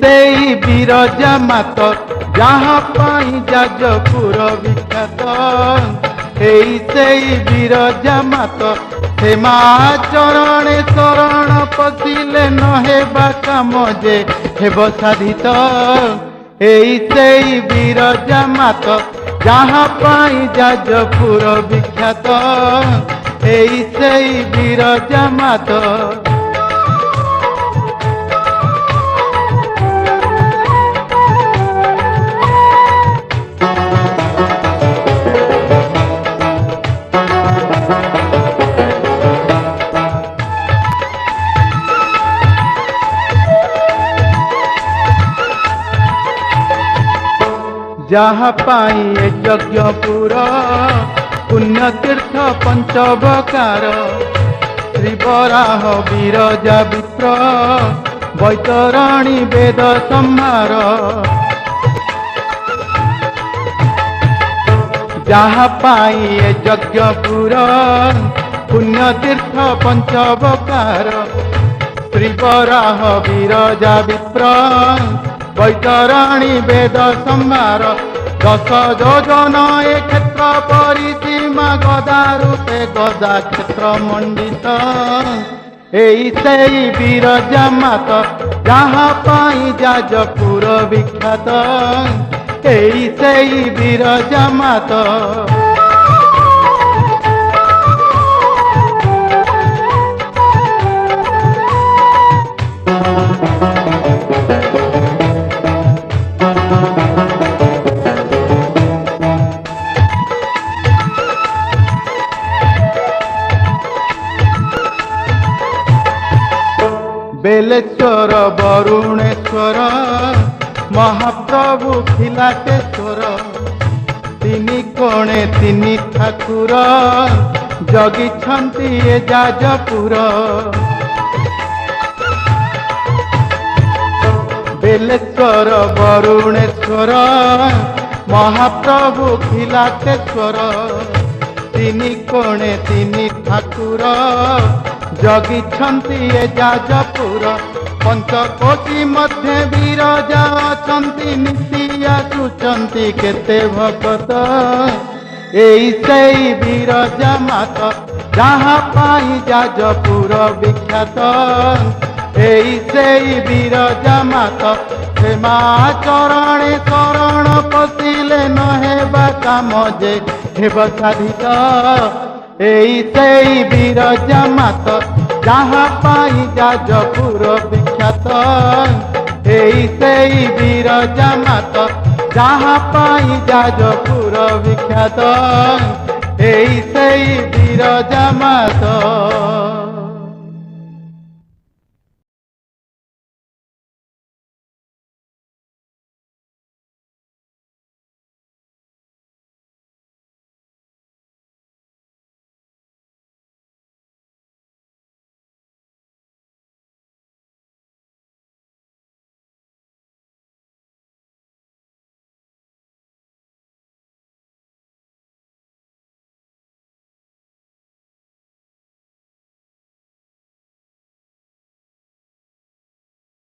सेई बिरजा मात जहाँ पाई जाजपुर विख्यात एई सेई बिरजा मात हे माँ चरणे शरण पशिले न हेबा काम जे हेब साधित एई सेई बिरजा मात जहाँ पाई जाजपुर विख्यात एई सेई बिरजा मात जहाँ पाई यज्ञपुर पुण्यतीर्थ पंचबकार श्रीवराह बिरजा विप्र बैतरणी वेद संहार जहाँ पाई यज्ञपुर पुण्यतीर्थ पंचबकार श्रीवराह बिरजा विप्र बैतरणी वेद संहार 10 योजन ए क्षेत्र परिसीमा गदा रूपे गदा क्षेत्र मंडित एई सेई बिरजा मात जहाँ पाई जाजपुर विख्यात एई सेई बिरजा मात बेलेश्वर वरुणेश्वर महाप्रभु खिलाटेश्वर तिनी कोणे तिनी ठाकुर जगिछंती ए जाजपुर बेलेश्वर वरुणेश्वर महाप्रभु खिलाटेश्वर तिनी कोणे तिनी ठाकुर जगिछंती ए जाजपुर पंचकोटी मध्य बिरजा अछंती नित्य आसुचंती केते भक्त एई सेई बिरजा मात जहाँ पाई जाजपुर विख्यात एई सेई बिरजा मात हे माँ चरणे शरण पशिले न हेबा काम जे हेब साधित एई सेई बिरजा मात जहाँ पाई जाजपुर विख्यात एई सेई बिरजा मात जहाँ पाई जाजपुर विख्यात एई सेई बिरजा मात।